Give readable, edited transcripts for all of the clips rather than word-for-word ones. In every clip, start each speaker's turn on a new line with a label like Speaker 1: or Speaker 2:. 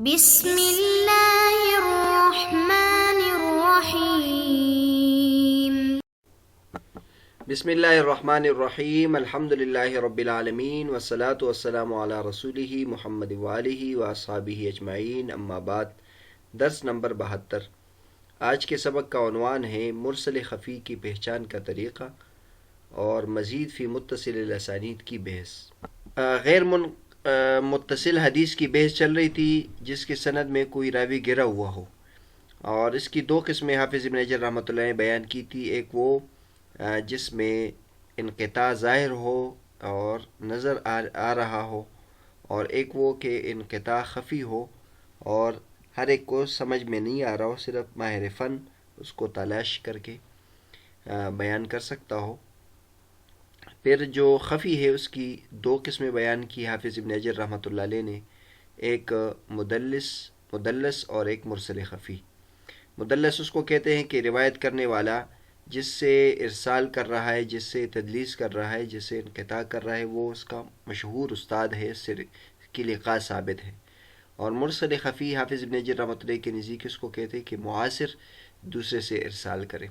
Speaker 1: بسم اللہ الرحمن الرحیم۔
Speaker 2: بسم اللہ الرحمن الرحیم، الحمد للہ رب العالمین، والصلاة والسلام علی رسولہ محمد وآلہ واصحابہ اجمعین، اما بعد۔ درس نمبر 72۔ آج کے سبق کا عنوان ہے مرسل خفی کی پہچان کا طریقہ اور مزید فی متصل الاسانید کی بحث۔ غیر متصل حدیث کی بحث چل رہی تھی جس کے سند میں کوئی راوی گرا ہوا ہو، اور اس کی دو قسمیں حافظ ابن حجر رحمۃ اللہ نے بیان کی تھی۔ ایک وہ جس میں انقطاع ظاہر ہو اور نظر آ رہا ہو، اور ایک وہ کہ انقطاع خفی ہو اور ہر ایک کو سمجھ میں نہیں آ رہا ہو، صرف ماہر فن اس کو تلاش کر کے بیان کر سکتا ہو۔ پھر جو خفی ہے اس کی دو قسمیں بیان کی حافظ ابن حجر رحمۃ اللہ علیہ نے، ایک مدلس اور ایک مرسل خفی۔ مدلس اس کو کہتے ہیں کہ روایت کرنے والا جس سے ارسال کر رہا ہے، جس سے تدلیس کر رہا ہے، جس سے انقطاع کر رہا ہے، وہ اس کا مشہور استاد ہے، اس سے کی لقاء ثابت ہے۔ اور مرسل خفی حافظ ابن حجر رحمۃ اللہ کے نزدیک اس کو کہتے ہیں کہ معاصر دوسرے سے ارسال کرے۔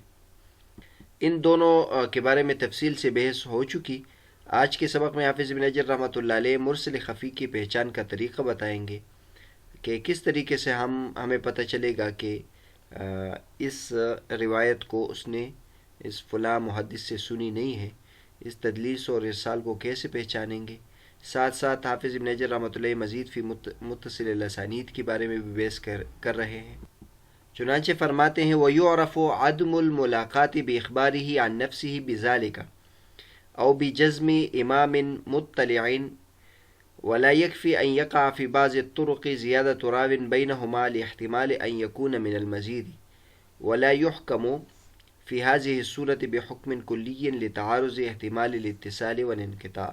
Speaker 2: ان دونوں کے بارے میں تفصیل سے بحث ہو چکی۔ آج کے سبق میں حافظ ابن حجر رحمۃ اللہ علیہ مرسل خفی کی پہچان کا طریقہ بتائیں گے کہ کس طریقے سے ہمیں پتہ چلے گا کہ اس روایت کو اس نے اس فلاں محدث سے سنی نہیں ہے۔ اس تدلیس اور ارسال کو کیسے پہچانیں گے؟ ساتھ ساتھ حافظ ابن حجر رحمۃ اللہ مزید فی متصل الاسانید کے بارے میں بھی بحث کر رہے ہیں۔ چنانچہ فرماتے ہیں وَيُعْرَفُ عَدْمُ الْمُلَاقَاتِ بِإِخْبَارِهِ عَنْ نَفْسِهِ بِذَلِكَ أو بجزم إمام مطلع، ولا يكفي أن يقع في بعض الطرق زيادة راو بينهما لاحتمال أن يكون من المزيد، ولا يحكم في هذه الصورة بحكم كلي لتعارض احتمال الاتصال والانقطاع۔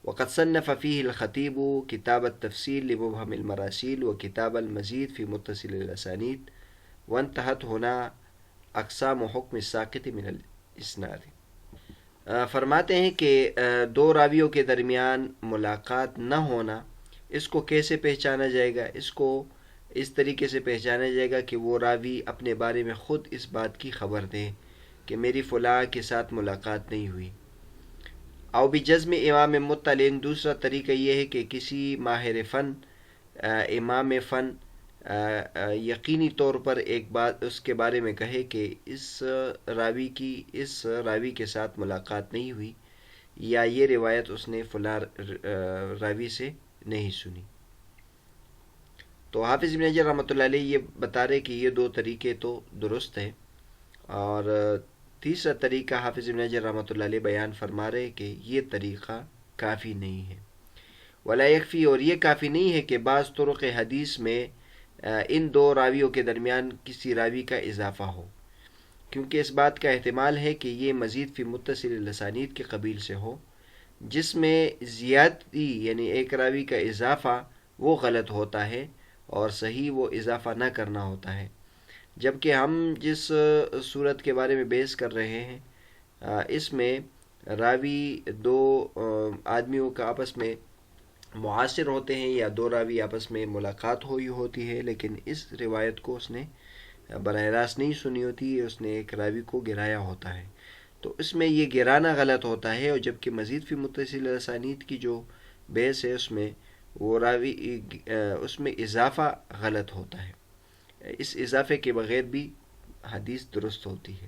Speaker 2: وقد صنف فيه الخطيب كتاب التفصيل لمبهم المراسيل وكتاب المزيد في متصل الأسانيد، وانتهت هنا اقسام حکم الساقط من الاسناد۔ فرماتے ہیں کہ دو راویوں کے درمیان ملاقات نہ ہونا، اس کو کیسے پہچانا جائے گا؟ اس کو اس طریقے سے پہچانا جائے گا کہ وہ راوی اپنے بارے میں خود اس بات کی خبر دیں کہ میری فلاں کے ساتھ ملاقات نہیں ہوئی۔ او بجزم امام مطلع، دوسرا طریقہ یہ ہے کہ کسی ماہر فن، امام فن یقینی طور پر ایک بات اس کے بارے میں کہے کہ اس راوی کے ساتھ ملاقات نہیں ہوئی، یا یہ روایت اس نے فلاں راوی سے نہیں سنی۔ تو حافظ ابن حجر رحمۃ اللہ علیہ یہ بتا رہے کہ یہ دو طریقے تو درست ہیں، اور تیسرا طریقہ حافظ ابن حجر رحمۃ اللہ علیہ بیان فرما رہے کہ یہ طریقہ کافی نہیں ہے۔ ولا یکفی، اور یہ کافی نہیں ہے کہ بعض طرق حدیث میں ان دو راویوں کے درمیان کسی راوی کا اضافہ ہو، کیونکہ اس بات کا احتمال ہے کہ یہ مزید فی متصل الاسانید کے قبیل سے ہو، جس میں زیادتی یعنی ایک راوی کا اضافہ وہ غلط ہوتا ہے اور صحیح وہ اضافہ نہ کرنا ہوتا ہے۔ جبکہ ہم جس صورت کے بارے میں بحث کر رہے ہیں اس میں راوی دو آدمیوں کا آپس میں معاصر ہوتے ہیں، یا دو راوی آپس میں ملاقات ہوئی ہوتی ہے، لیکن اس روایت کو اس نے براہ راست نہیں سنی ہوتی، اس نے ایک راوی کو گرایا ہوتا ہے، تو اس میں یہ گرانا غلط ہوتا ہے۔ اور جبکہ مزید فی متصل الاسانید کی جو بحث ہے اس میں وہ راوی اس میں اضافہ غلط ہوتا ہے، اس اضافے کے بغیر بھی حدیث درست ہوتی ہے۔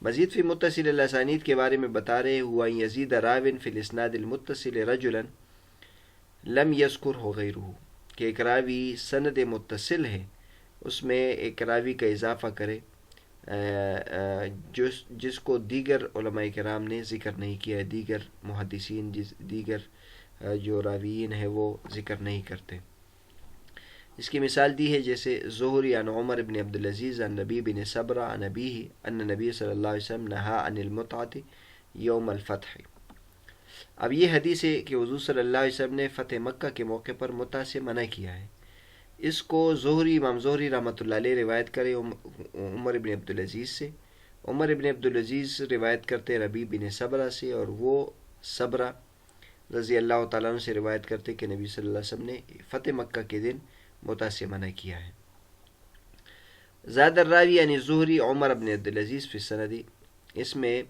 Speaker 2: مزید فی متصل الاسانید کے بارے میں بتا رہے ہوا یزید راوٍ فی الاسناد المتصل رجلا لم یذکرہ غیرہ، کہ ایک راوی سند متصل ہے اس میں ایک راوی کا اضافہ کرے جس کو دیگر علماء کرام نے ذکر نہیں کیا، دیگر محدثین دیگر جو راویین ہیں وہ ذکر نہیں کرتے۔ اس کی مثال دی ہے جیسے زہری عن عمر بن عبدالعزیز عن نبی بن صبرہ عن ابیہ ان نبی صلی اللہ علیہ وسلم نہا عن المتعۃ یوم الفتح۔ اب یہ حدیث ہے کہ حضور صلی اللہ علیہ وسلم نے فتح مکہ کے موقع پر متع سے منع کیا ہے۔ اس کو امام زہری رحمۃ اللہ علیہ روایت کرے عمر بن عبدالعزیز سے، عمر بن عبدالعزیز روایت کرتے ربیع بن صبرہ سے، اور وہ صبرہ رضی اللہ تعالیٰ عنہ سے روایت کرتے کہ نبی صلی اللہ علیہ وسلم نے فتح مکہ کے دن متع سے منع کیا ہے۔ زاد الراوی یعنی زہری عمر بن عبدالعزیز فی السندی، اس میں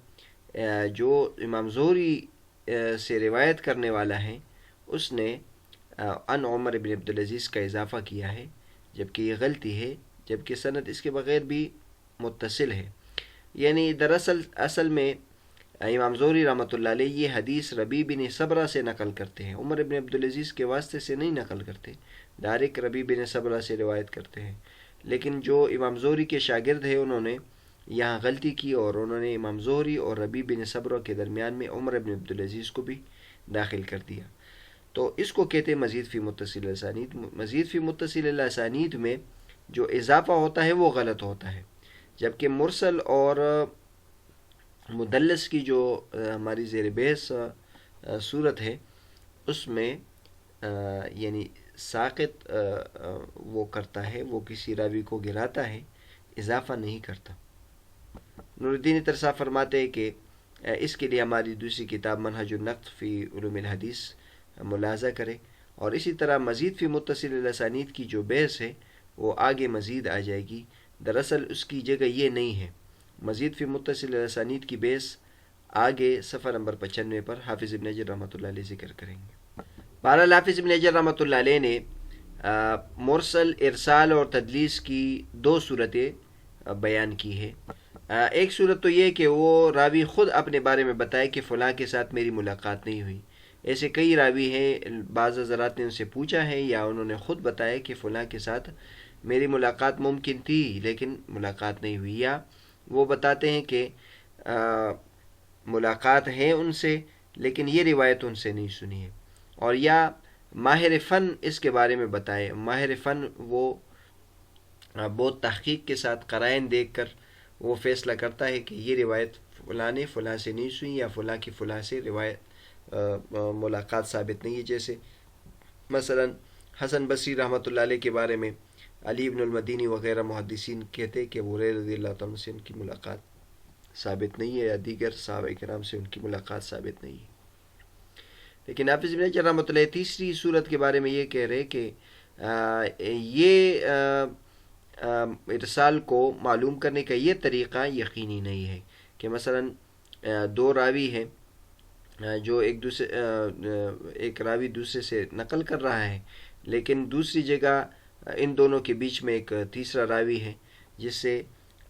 Speaker 2: جو امام زہری سے روایت کرنے والا ہے اس نے ان عمر بن عبدالعزیز کا اضافہ کیا ہے، جبکہ یہ غلطی ہے، جبکہ سند اس کے بغیر بھی متصل ہے۔ یعنی دراصل اصل میں امام زہری رحمۃ اللہ علیہ یہ حدیث ربیع بن صبرہ سے نقل کرتے ہیں، عمر بن عبدالعزیز کے واسطے سے نہیں نقل کرتے، ڈائریکٹ ربیع بن صبرہ سے روایت کرتے ہیں۔ لیکن جو امام زہری کے شاگرد ہیں انہوں نے یہاں غلطی کی اور انہوں نے امام زہری اور ربیع بن صبرہ کے درمیان میں عمر بن عبدالعزیز کو بھی داخل کر دیا۔ تو اس کو کہتے ہیں مزید فی متصل الاسانید۔ مزید فی متصل الاسانید میں جو اضافہ ہوتا ہے وہ غلط ہوتا ہے، جبکہ مرسل اور مدلس کی جو ہماری زیر بحث صورت ہے اس میں یعنی ساقط وہ کرتا ہے، وہ کسی راوی کو گراتا ہے، اضافہ نہیں کرتا۔ نور الدین ترسا فرماتے ہیں کہ اس کے لیے ہماری دوسری کتاب منہج النقد فی علوم الحدیث ملاحظہ کرے، اور اسی طرح مزید فی متصل الاسانید کی جو بحث ہے وہ آگے مزید آ جائے گی۔ دراصل اس کی جگہ یہ نہیں ہے، مزید فی متصل الاسانید کی بحث آگے صفحہ نمبر 95 پر حافظ ابن حجر رحمۃ اللہ علیہ ذکر کریں گے۔ بہرحال حافظ ابن حجر رحمۃ اللہ علیہ نے مرسل، ارسال اور تدلیس کی دو صورتیں بیان کی ہے۔ ایک صورت تو یہ کہ وہ راوی خود اپنے بارے میں بتائے کہ فلاں کے ساتھ میری ملاقات نہیں ہوئی۔ ایسے کئی راوی ہیں، بعض حضرات نے ان سے پوچھا ہے یا انہوں نے خود بتایا کہ فلاں کے ساتھ میری ملاقات ممکن تھی لیکن ملاقات نہیں ہوئی، یا وہ بتاتے ہیں کہ ملاقات ہے ان سے لیکن یہ روایت ان سے نہیں سنی ہے، اور یا ماہر فن اس کے بارے میں بتائے۔ ماہر فن وہ بہت تحقیق کے ساتھ قرائن دیکھ کر وہ فیصلہ کرتا ہے کہ یہ روایت فلاں نے فلاں سے نہیں سنی یا فلاں کی فلاں سے روایت ملاقات ثابت نہیں ہے۔ جیسے مثلا حسن بصری رحمۃ اللہ علیہ کے بارے میں علی بن المدینی وغیرہ محدثین کہتے کہ ابو ہریرہ رضی اللہ تعالیٰ سے ان کی ملاقات ثابت نہیں ہے، یا دیگر صحابہ کرام سے ان کی ملاقات ثابت نہیں ہے۔ لیکن حافظ ابن حجر رحمۃ اللہ تیسری صورت کے بارے میں یہ کہہ رہے کہ یہ ارسال کو معلوم کرنے کا یہ طریقہ یقینی نہیں ہے کہ مثلا دو راوی ہیں جو ایک راوی دوسرے سے نقل کر رہا ہے، لیکن دوسری جگہ ان دونوں کے بیچ میں ایک تیسرا راوی ہے، جس سے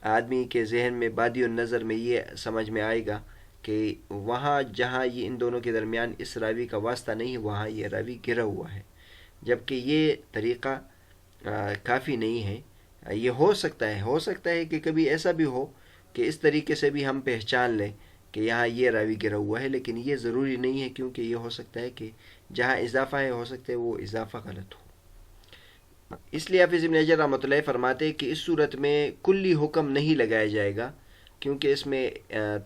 Speaker 2: آدمی کے ذہن میں بادی النظر میں یہ سمجھ میں آئے گا کہ وہاں جہاں یہ ان دونوں کے درمیان اس راوی کا واسطہ نہیں ہے وہاں یہ راوی گرا ہوا ہے، جبکہ یہ طریقہ کافی نہیں ہے۔ یہ ہو سکتا ہے کہ کبھی ایسا بھی ہو کہ اس طریقے سے بھی ہم پہچان لیں کہ یہاں یہ راوی گرا ہوا ہے، لیکن یہ ضروری نہیں ہے، کیونکہ یہ ہو سکتا ہے کہ جہاں اضافہ ہے ہو سکتا ہے وہ اضافہ غلط ہو۔ اس لیے حافظ ابن حجر رحمۃ اللہ فرماتے ہیں کہ اس صورت میں کلی حکم نہیں لگایا جائے گا، کیونکہ اس میں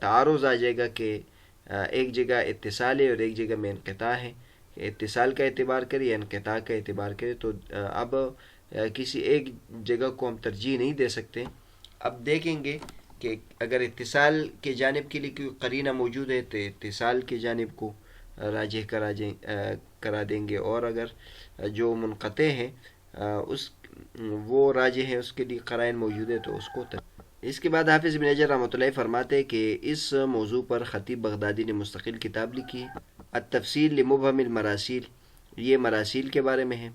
Speaker 2: تعارض آ جائے گا کہ ایک جگہ اتصال ہے اور ایک جگہ میں انقطاع ہے، اتصال کا اعتبار کرے یا انقطاع کا اعتبار کرے، تو اب کسی ایک جگہ کو ہم ترجیح نہیں دے سکتے۔ اب دیکھیں گے کہ اگر اتصال کے جانب کے لیے کوئی قرینہ موجود ہے تو اتصال کی جانب کو راجح کرا دیں گے، اور اگر جو منقطع ہیں وہ راجح ہیں، اس کے لیے قرائن موجود ہے تو اس کو اس کے بعد حافظ ابن حجر رحمۃ اللہ فرماتے ہیں کہ اس موضوع پر خطیب بغدادی نے مستقل کتاب لکھی ہے، التفصیل لمبہم المراسیل، یہ مراسیل کے بارے میں ہے،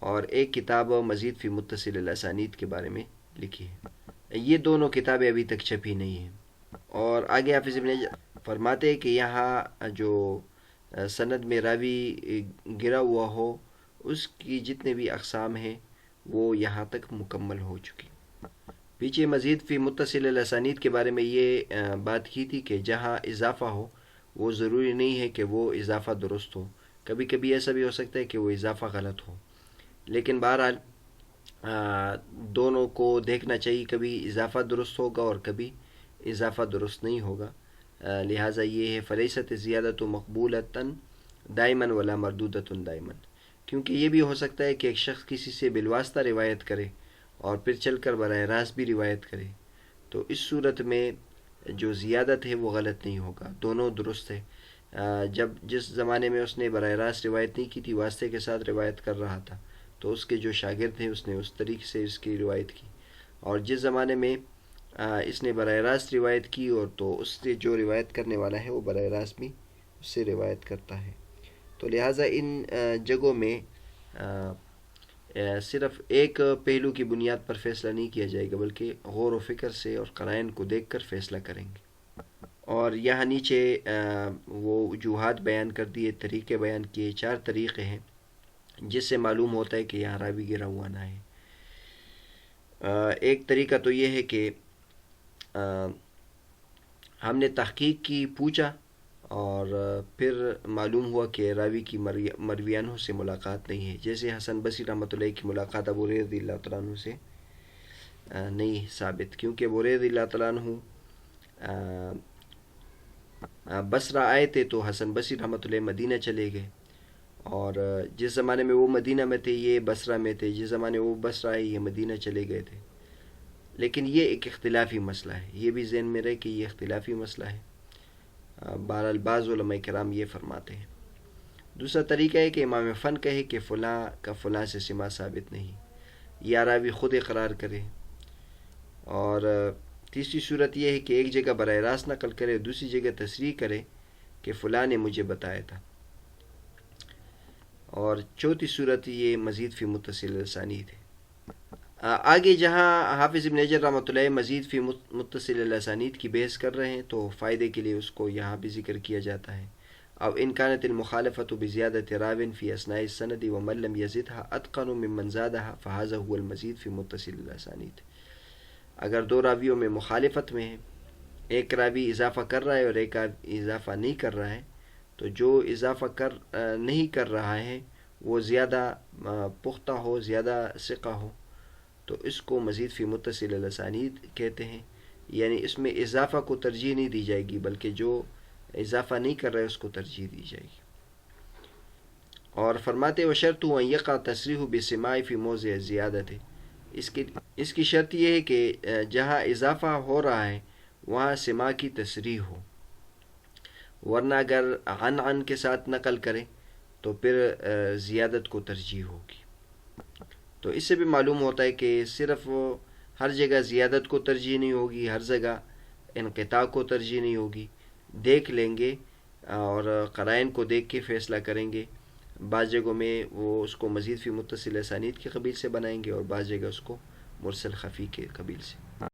Speaker 2: اور ایک کتاب مزید فی متصل الاسانید کے بارے میں لکھی ہے۔ یہ دونوں کتابیں ابھی تک چھپی نہیں ہیں۔ اور آگے حافظ ابن حجر فرماتے ہیں کہ یہاں جو سند میں راوی گرا ہوا ہو اس کی جتنے بھی اقسام ہیں وہ یہاں تک مکمل ہو چکی۔ پیچھے مزید فی متصل الاسانید کے بارے میں یہ بات کی تھی کہ جہاں اضافہ ہو وہ ضروری نہیں ہے کہ وہ اضافہ درست ہو، کبھی کبھی ایسا بھی ہو سکتا ہے کہ وہ اضافہ غلط ہو، لیکن بہرحال دونوں کو دیکھنا چاہیے، کبھی اضافہ درست ہوگا اور کبھی اضافہ درست نہیں ہوگا، لہٰذا یہ ہے فلیست زیادۃ مقبولۃ دائماً ولا مردودۃ دائماً، کیونکہ یہ بھی ہو سکتا ہے کہ ایک شخص کسی سے بالواسطہ روایت کرے اور پھر چل کر براہ راست بھی روایت کرے، تو اس صورت میں جو زیادت ہے وہ غلط نہیں ہوگا، دونوں درست ہے۔ جس زمانے میں اس نے براہ راست روایت نہیں کی تھی، واسطے کے ساتھ روایت کر رہا تھا، تو تو اس کے جو شاگرد ہیں اس نے اس طریقے سے اس کی روایت کی، اور جس زمانے میں اس نے براہ راست روایت کی، اور تو اس سے جو روایت کرنے والا ہے وہ براہ راست بھی اس سے روایت کرتا ہے۔ تو لہٰذا ان جگہوں میں صرف ایک پہلو کی بنیاد پر فیصلہ نہیں کیا جائے گا، بلکہ غور و فکر سے اور قرائن کو دیکھ کر فیصلہ کریں گے۔ اور یہاں نیچے وہ وجوہات بیان کر دیے، طریقے بیان کیے، 4 طریقے ہیں جس سے معلوم ہوتا ہے کہ یہاں راوی گرا ہوا نہ ہے۔ ایک طریقہ تو یہ ہے کہ ہم نے تحقیق کی، پوچھا، اور پھر معلوم ہوا کہ راوی کی مرویانوں سے ملاقات نہیں ہے، جیسے حسن بصری رحمۃ اللہ کی ملاقات ابو ہریرہ رضی اللہ تعالیٰ عنہ سے نہیں ثابت، کیونکہ ابو ہریرہ رضی اللہ تعالیٰ عنہ بصرہ آئے تھے تو حسن بصری رحمۃ اللہ مدینہ چلے گئے، اور جس زمانے میں وہ مدینہ میں تھے یہ بصرہ میں تھے، جس زمانے وہ بصرہ آئے یہ مدینہ چلے گئے تھے۔ لیکن یہ ایک اختلافی مسئلہ ہے، یہ بھی ذہن میں رہے کہ یہ اختلافی مسئلہ ہے، بہرحال بعض علماء کرام یہ فرماتے ہیں۔ دوسرا طریقہ ہے کہ امام فن کہے کہ فلاں کا فلاں سے سماع ثابت نہیں، یا راوی خود اقرار کرے، اور تیسری صورت یہ ہے کہ ایک جگہ براہ راست نقل کرے، دوسری جگہ تصریح کرے کہ فلاں نے مجھے بتایا تھا، اور چوتھی صورت یہ مزید فی متصل الاسانید ہے۔ آگے جہاں حافظ ابن حجر رحمۃ اللہ مزید فی متصل الاسانید کی بحث کر رہے ہیں تو فائدے کے لیے اس کو یہاں بھی ذکر کیا جاتا ہے۔ اب ان كانت المخالفة بزيادة راو في أثناء السند ومن لم يزدها أتقن ممن زادها فهذا هو المزيد في متصل الأسانيد۔ اگر دو راویوں میں مخالفت میں ہے، ایک راوی اضافہ کر رہا ہے اور ایک اضافہ نہیں کر رہا ہے، تو جو اضافہ نہیں کر رہا ہے وہ زیادہ پختہ ہو، زیادہ ثقہ ہو، تو اس کو مزید فی متصل الاسانید کہتے ہیں، یعنی اس میں اضافہ کو ترجیح نہیں دی جائے گی، بلکہ جو اضافہ نہیں کر رہے اس کو ترجیح دی جائے گی۔ اور فرماتے وشرط ان یقع تصریح بسماع فی موضع زیادت، اس کی شرط یہ ہے کہ جہاں اضافہ ہو رہا ہے وہاں سماع کی تصریح ہو، ورنہ اگر عن کے ساتھ نقل کرے تو پھر زیادت کو ترجیح ہوگی۔ تو اس سے بھی معلوم ہوتا ہے کہ صرف ہر جگہ زیادت کو ترجیح نہیں ہوگی، ہر جگہ انقطاع کو ترجیح نہیں ہوگی، دیکھ لیں گے اور قرائن کو دیکھ کے فیصلہ کریں گے۔ بعض جگہوں میں وہ اس کو مزید فی متصل اسانید کے قبیل سے بنائیں گے، اور بعض جگہ اس کو مرسل خفی کے قبیل سے۔